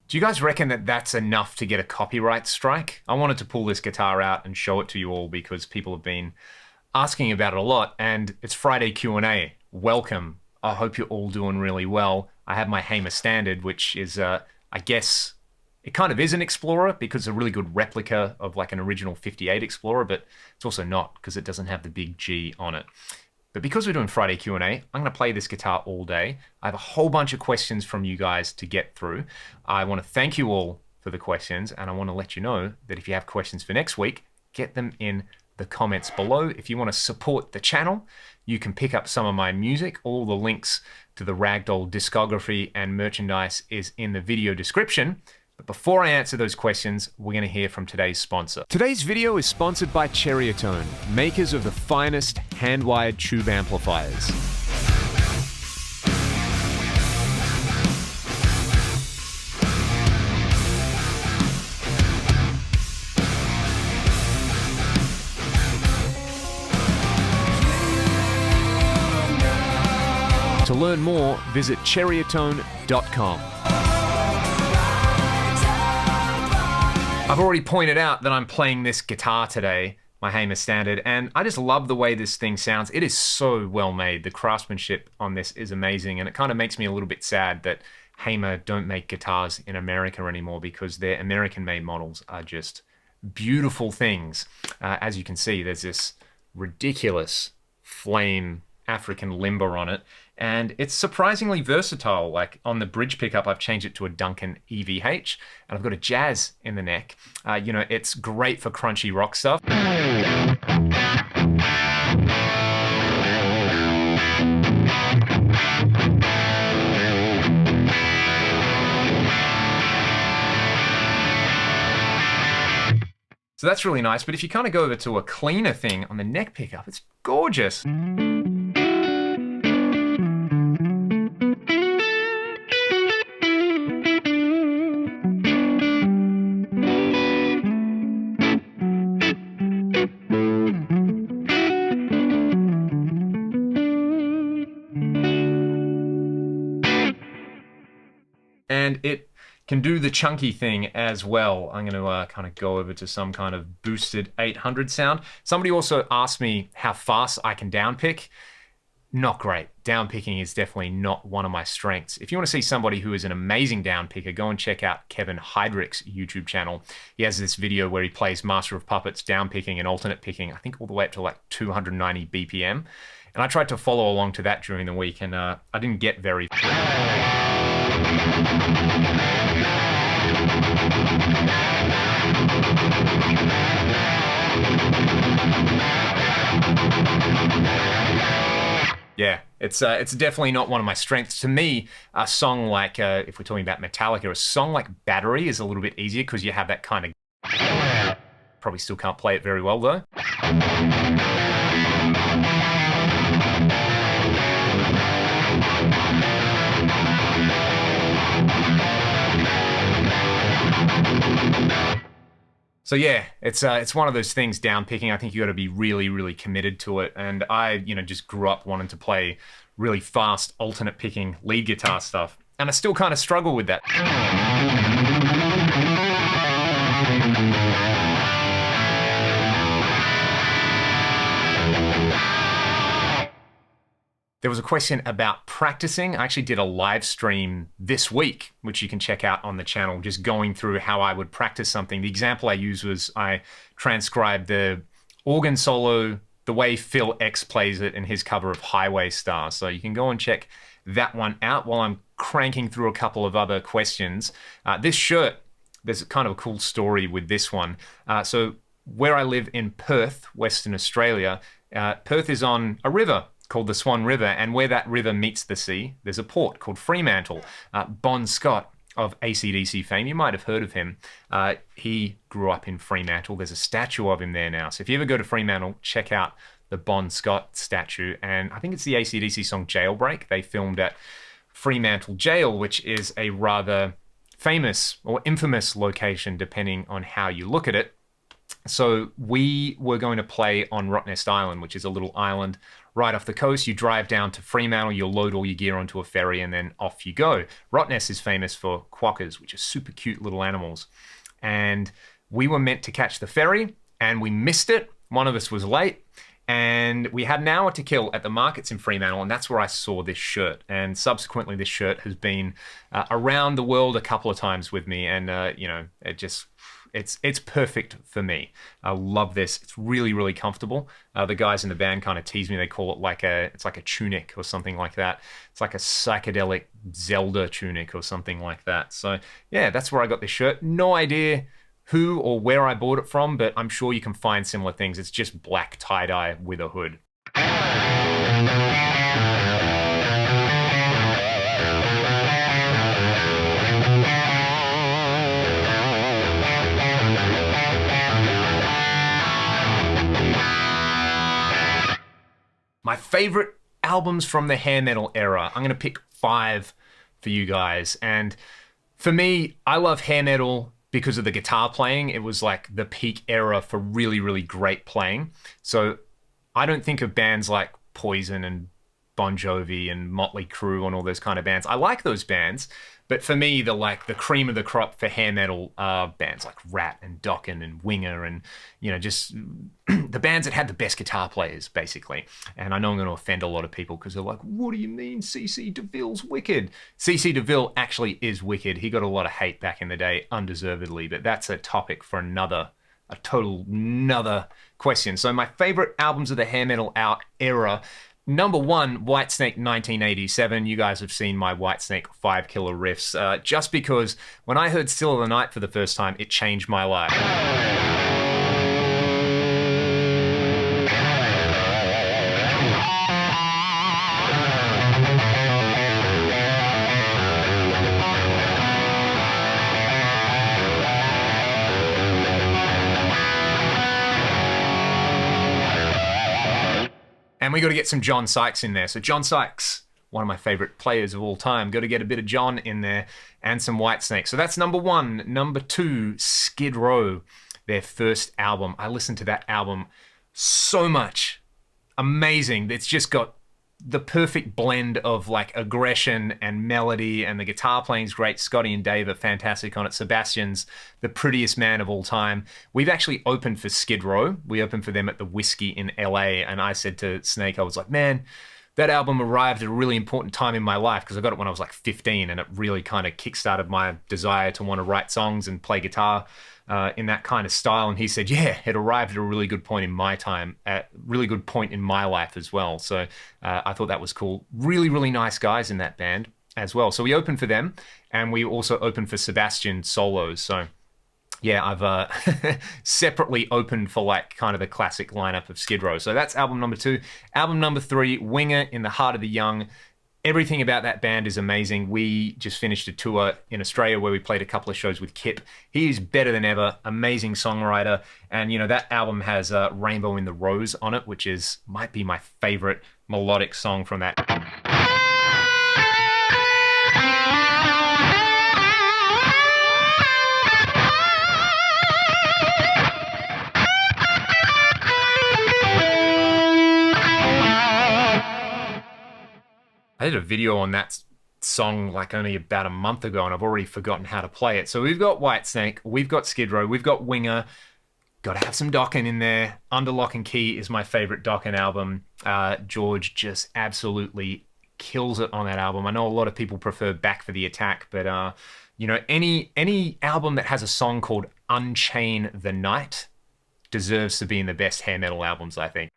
Do you guys reckon that that's enough to get a copyright strike? I wanted to pull this guitar out and show it to you all because people have been asking about it a lot, and it's Friday Q&A. Welcome. I hope you're all doing really well. I have my Hamer Standard, which is, I guess, it kind of is an Explorer because it's a really good replica of like an original 58 Explorer, but it's also not because it doesn't have the big G on it. But because we're doing Friday Q&A, I'm going to play this guitar all day. I have a whole bunch of questions from you guys to get through. I want to thank you all for the questions, and I want to let you know that if you have questions for next week, get them in the comments below. If you want to support the channel, you can pick up some of my music. All the links to the Ragdoll discography and merchandise is in the video description. But before I answer those questions, we're going to hear from today's sponsor. Today's video is sponsored by Cherryotone, makers of the finest hand-wired tube amplifiers. To learn more, visit cherryotone.com. I've already pointed out that I'm playing this guitar today, my Hamer Standard, and I just love the way this thing sounds. It is so well made. The craftsmanship on this is amazing, and it kind of makes me a little bit sad that Hamer don't make guitars in America anymore because their American-made models are just beautiful things. As you can see, there's this ridiculous flame African limber on it, and it's surprisingly versatile. Like on the bridge pickup, I've changed it to a Duncan EVH, and I've got a jazz in the neck. You know, it's great for crunchy rock stuff. So that's really nice, but if you kind of go over to a cleaner thing on the neck pickup, it's gorgeous. And it can do the chunky thing as well. I'm going to kind of go over to some kind of boosted 800 sound. Somebody also asked me how fast I can downpick. Not great. Downpicking is definitely not one of my strengths. If you want to see somebody who is an amazing downpicker, go and check out Kevin Heidrich's YouTube channel. He has this video where he plays Master of Puppets, downpicking and alternate picking, I think all the way up to like 290 BPM. And I tried to follow along to that during the week, and I didn't get very far. Yeah, it's definitely not one of my strengths. To me, a song like, if we're talking about Metallica, a song like Battery is a little bit easier because you have that kind of... Probably still can't play it very well though. So yeah, it's one of those things, downpicking. I think you got to be really, really committed to it. And I, just grew up wanting to play really fast alternate picking lead guitar stuff, and I still kind of struggle with that. There was a question about practicing. I actually did a live stream this week, which you can check out on the channel, just going through how I would practice something. The example I used was I transcribed the organ solo the way Phil X plays it in his cover of Highway Star. So you can go and check that one out while I'm cranking through a couple of other questions. This shirt, there's kind of a cool story with this one. So where I live in Perth, Western Australia, Perth is on a river called the Swan River, and where that river meets the sea, there's a port called Fremantle. Bon Scott of AC/DC fame, you might have heard of him. He grew up in Fremantle. There's a statue of him there now. So if you ever go to Fremantle, check out the Bon Scott statue. And I think it's the AC/DC song Jailbreak. They filmed at Fremantle Jail, which is a rather famous or infamous location, depending on how you look at it. So we were going to play on Rottnest Island, which is a little island right off the coast. You drive down to Fremantle, you'll load all your gear onto a ferry, and then off you go. Rottnest is famous for quokkas, which are super cute little animals. And we were meant to catch the ferry, and we missed it. One of us was late, and we had an hour to kill at the markets in Fremantle, and that's where I saw this shirt. And subsequently, this shirt has been around the world a couple of times with me, and it's perfect for me. I love this. It's really, really comfortable. The guys in the band kind of tease me. They call it it's like a tunic or something like that. It's like a psychedelic Zelda tunic or something like that. So yeah, that's where I got this shirt. No idea who or where I bought it from, but I'm sure you can find similar things. It's just black tie-dye with a hood. My favorite albums from the hair metal era. I'm going to pick 5 for you guys. And for me, I love hair metal because of the guitar playing. It was like the peak era for really, really great playing. So I don't think of bands like Poison and Bon Jovi and Motley Crue and all those kind of bands. I like those bands, but for me, the cream of the crop for hair metal bands like Rat and Dokken and Winger and, just the bands that had the best guitar players, basically. And I know I'm going to offend a lot of people because they're like, what do you mean CC DeVille's wicked? CC DeVille actually is wicked. He got a lot of hate back in the day, undeservedly, but that's a topic for another question. So my favorite albums of the hair metal era. Number 1, Whitesnake 1987. You guys have seen my Whitesnake 5 killer riffs. Just because when I heard Still of the Night for the first time, it changed my life. And we got to get some John Sykes in there. So John Sykes, one of my favorite players of all time. Got to get a bit of John in there and some Whitesnake. So that's number 1. Number 2, Skid Row, their first album. I listened to that album so much. Amazing. It's just got the perfect blend of like aggression and melody, and the guitar playing's great. Scotty and Dave are fantastic on it. Sebastian's the prettiest man of all time. We've actually opened for Skid Row. We opened for them at the Whiskey in LA, and I said to Snake, I was like, man, that album arrived at a really important time in my life because I got it when I was like 15, and it really kind of kickstarted my desire to want to write songs and play guitar in that kind of style. And he said, yeah, it arrived at a really good point in my time, at a really good point in my life as well. So I thought that was cool. Really, really nice guys in that band as well. So we opened for them, and we also opened for Sebastian solos. So yeah, I've separately opened for like kind of the classic lineup of Skid Row. So that's album number 2. Album number 3, Winger, In the Heart of the Young. Everything about that band is amazing. We just finished a tour in Australia where we played a couple of shows with Kip. He is better than ever, amazing songwriter. And, that album has Rainbow in the Rose on it, which might be my favorite melodic song from that. I did a video on that song like only about a month ago, and I've already forgotten how to play it. So we've got Whitesnake, we've got Skid Row, we've got Winger. Got to have some Dokken in there. Under Lock and Key is my favorite Dokken album. George just absolutely kills it on that album. I know a lot of people prefer Back for the Attack, but any album that has a song called Unchain the Night deserves to be in the best hair metal albums, I think.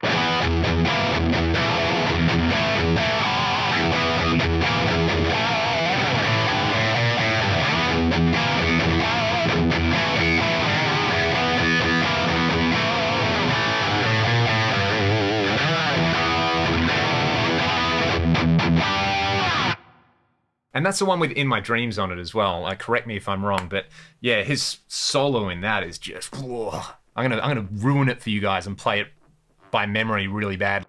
And that's the one with In My Dreams on it as well. Correct me if I'm wrong, but yeah, his solo in that is just, whoa. I'm gonna ruin it for you guys and play it by memory really bad.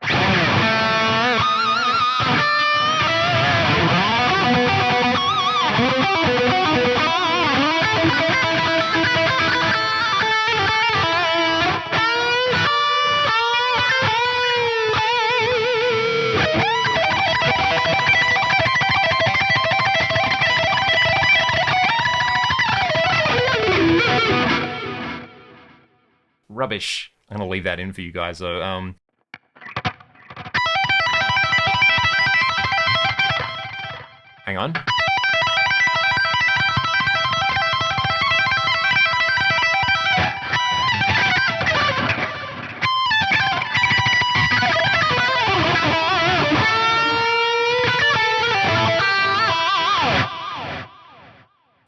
rubbish. I'm gonna leave that in for you guys though. Hang on.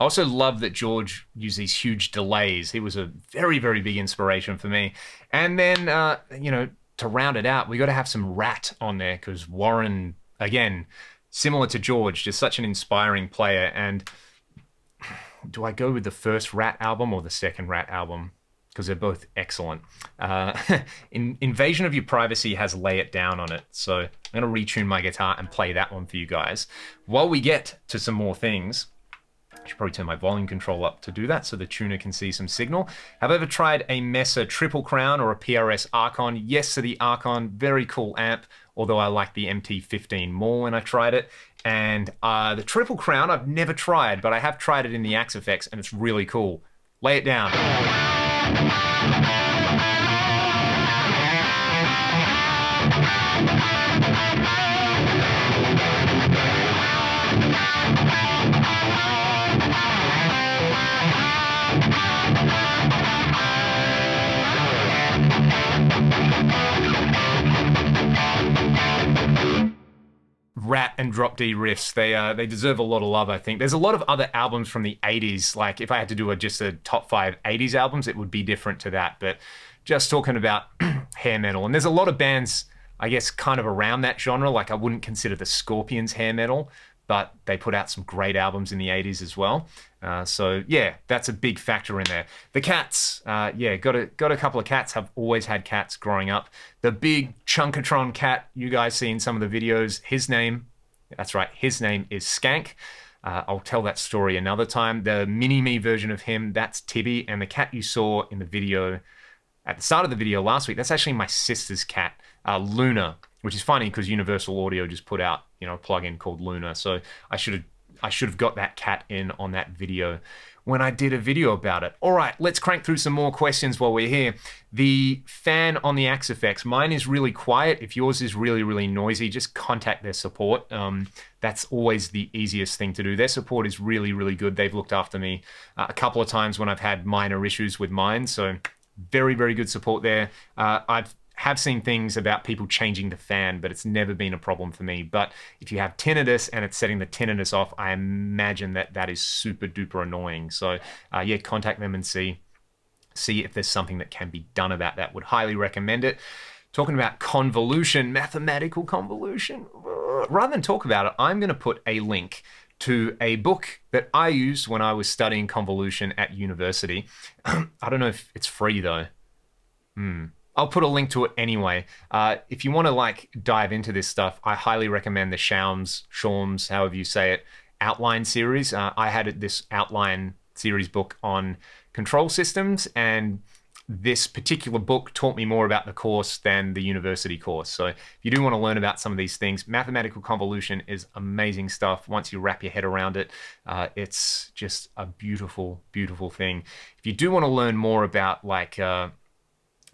I also love that George used these huge delays. He was a very, very big inspiration for me. And then, you know, to round it out, we got to have some Rat on there because Warren, again, similar to George, just such an inspiring player. And do I go with the first Rat album or the second Rat album? Because they're both excellent. Invasion of Your Privacy has Lay It Down on it. So I'm going to retune my guitar and play that one for you guys. While we get to some more things, I should probably turn my volume control up to do that so the tuner can see some signal. Have I ever tried a Mesa Triple Crown or a PRS Archon? Yes to the Archon, very cool amp, although I like the MT15 more when I tried it. And the Triple Crown I've never tried, but I have tried it in the Axe Effects and it's really cool. Lay it down. Rat and Drop D riffs, they deserve a lot of love, I think. There's a lot of other albums from the 80s, like if I had to do just a top 5 80s albums, it would be different to that, but just talking about hair metal, and there's a lot of bands, I guess, kind of around that genre, like I wouldn't consider the Scorpions hair metal, but they put out some great albums in the 80s as well. So yeah, that's a big factor in there. The Cats, yeah, got a couple of cats. Have always had cats growing up. The big Chunkatron cat you guys see in some of the videos, his name, that's right, his name is Skank. I'll tell that story another time. The mini-me version of him, that's Tibby, and the cat you saw in the video, at the start of the video last week, that's actually my sister's cat, Luna, which is funny because Universal Audio just put out, you know, a plugin called Luna. So I should have got that cat in on that video when I did a video about it. All right, let's crank through some more questions while we're here. The fan on the Axe Effects, mine is really quiet. If yours is really, really noisy, just contact their support. That's always the easiest thing to do. Their support is really, really good. They've looked after me a couple of times when I've had minor issues with mine. So very, very good support there. Have seen things about people changing the fan, but it's never been a problem for me. But if you have tinnitus and it's setting the tinnitus off, I imagine that is super duper annoying. So yeah, contact them and see if there's something that can be done about that. Would highly recommend it. Talking about convolution, mathematical convolution, rather than talk about it, I'm going to put a link to a book that I used when I was studying convolution at university. I don't know if it's free though. I'll put a link to it anyway. If you want to like dive into this stuff, I highly recommend the Shams, however you say it, outline series. I had this outline series book on control systems, and this particular book taught me more about the course than the university course. So if you do want to learn about some of these things, mathematical convolution is amazing stuff. Once you wrap your head around it, it's just a beautiful, beautiful thing. If you do want to learn more about like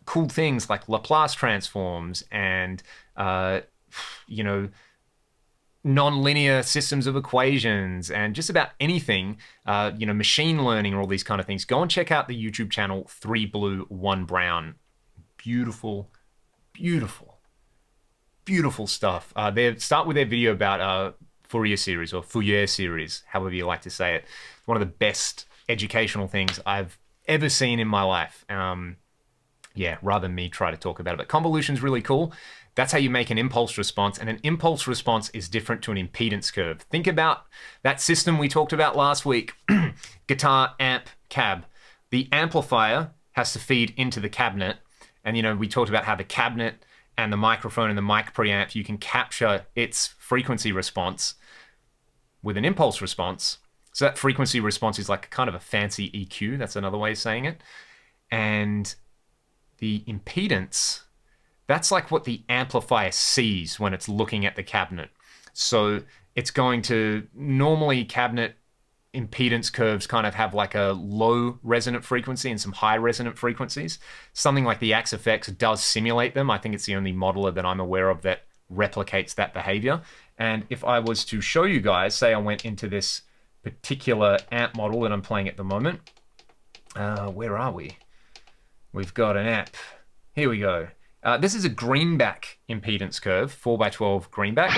cool things like Laplace transforms and, you know, non-linear systems of equations and just about anything, you know, machine learning or all these kind of things, go and check out the YouTube channel 3 Blue 1 Brown. Beautiful, beautiful, beautiful stuff. They start with their video about Fourier series or Fourier series, however you like to say it. It's one of the best educational things I've ever seen in my life. Yeah, rather than me try to talk about it. But convolution's really cool. That's how you make an impulse response, and an impulse response is different to an impedance curve. Think about that system we talked about last week. Guitar, amp, cab. The amplifier has to feed into the cabinet, and you know, we talked about how the cabinet and the microphone and the mic preamp, you can capture its frequency response with an impulse response. So that frequency response is like kind of a fancy EQ, that's another way of saying it. And the impedance, that's like what the amplifier sees when it's looking at the cabinet. So it's going to, normally cabinet impedance curves kind of have like a low resonant frequency and some high resonant frequencies. Something like the Axe Effects does simulate them. I think it's the only modeler that I'm aware of that replicates that behavior. And if I was to show you guys, say I went into this particular amp model that I'm playing at the moment. Where are we? We've got an amp. Here we go. This is a greenback impedance curve, 4x12 greenback.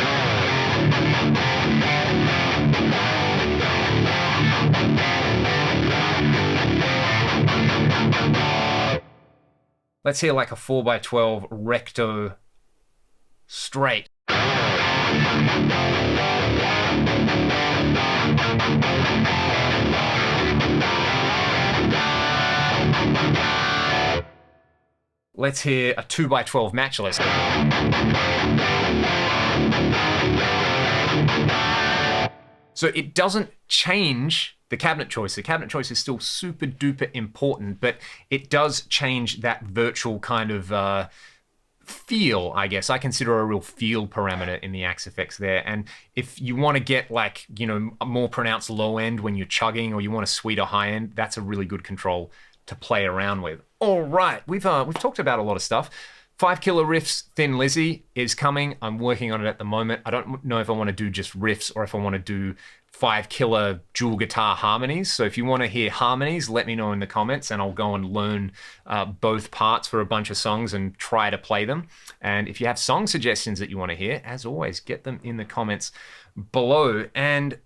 Let's hear like a 4x12 recto straight. Let's hear a 2x12 matchless. So it doesn't change the cabinet choice. The cabinet choice is still super duper important, but it does change that virtual kind of feel, I guess. I consider a real feel parameter in the Axe Effects there. And if you want to get like, you know, a more pronounced low end when you're chugging, or you want a sweeter high end, that's a really good control to play around with. All right, we've talked about a lot of stuff. 5 killer riffs, Thin Lizzy is coming. I'm working on it at the moment. I don't know if I want to do just riffs or if I want to do 5 killer dual guitar harmonies. So if you want to hear harmonies, let me know in the comments and I'll go and learn both parts for a bunch of songs and try to play them. And if you have song suggestions that you want to hear, as always, get them in the comments below. And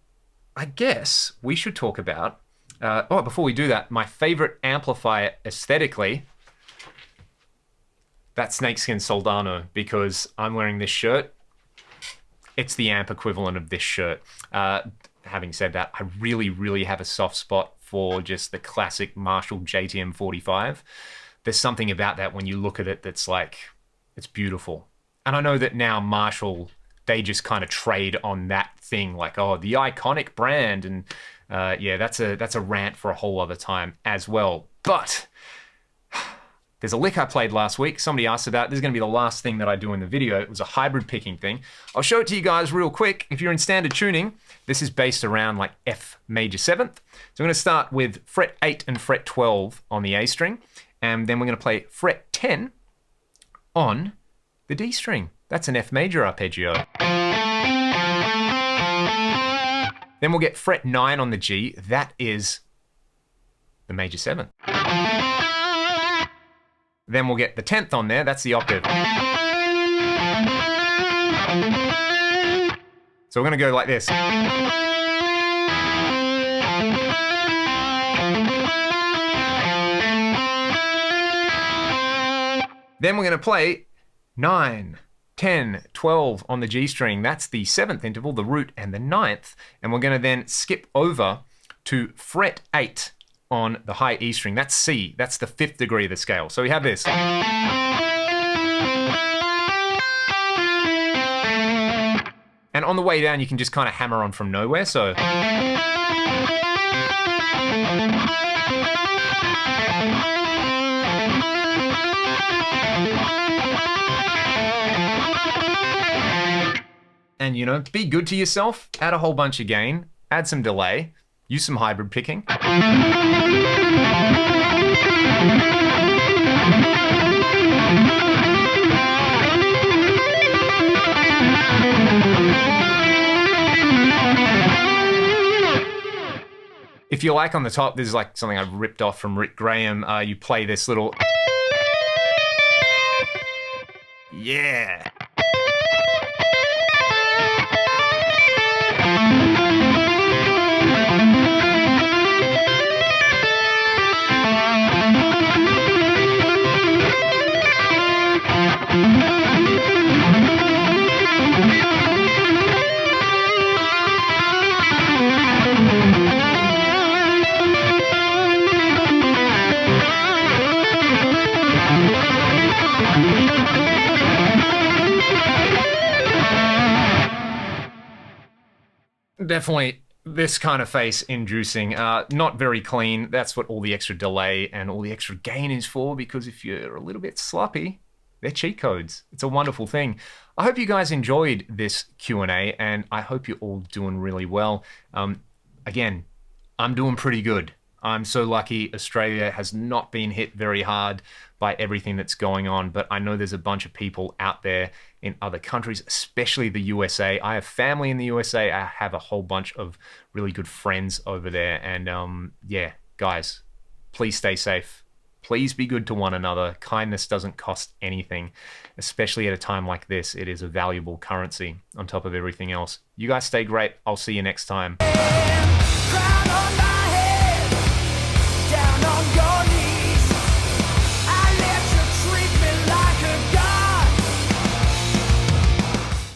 I guess we should talk about, before we do that, my favorite amplifier aesthetically, that Snakeskin Soldano, because I'm wearing this shirt. It's the amp equivalent of this shirt. Having said that, I really, really have a soft spot for just the classic Marshall JTM 45. There's something about that when you look at it that's like, it's beautiful. And I know that now Marshall, they just kind of trade on that thing, like, oh, the iconic brand. And yeah, that's a rant for a whole other time as well. But there's a lick I played last week. Somebody asked about it. This is going to be the last thing that I do in the video. It was a hybrid picking thing. I'll show it to you guys real quick. If you're in standard tuning, this is based around like F major 7th. So I'm going to start with fret 8 and fret 12 on the A string. And then we're going to play fret 10 on the D string. That's an F major arpeggio. Then we'll get fret 9 on the G. That is the major 7th. Then we'll get the 10th on there, that's the octave. So we're gonna go like this. Then we're gonna play 9, 10, 12 on the G string. That's the 7th interval, the root, and the 9th. And we're gonna then skip over to fret 8 on the high E string. That's C. That's the 5th degree of the scale. So we have this. And on the way down, you can just kind of hammer on from nowhere. So. And, you know, be good to yourself. Add a whole bunch of gain. Add some delay. Use some hybrid picking. If you like on the top, this is like something I've ripped off from Rick Graham. You play this little... Yeah. Definitely this kind of face inducing, not very clean. That's what all the extra delay and all the extra gain is for, because if you're a little bit sloppy, they're cheat codes. It's a wonderful thing. I hope you guys enjoyed this Q&A, and I hope you're all doing really well. Again, I'm doing pretty good. I'm so lucky Australia has not been hit very hard by everything that's going on, but I know there's a bunch of people out there in other countries, especially the USA. I have family in the USA. I have a whole bunch of really good friends over there. And yeah, guys, please stay safe. Please be good to one another. Kindness doesn't cost anything, especially at a time like this. It is a valuable currency on top of everything else. You guys stay great. I'll see you next time.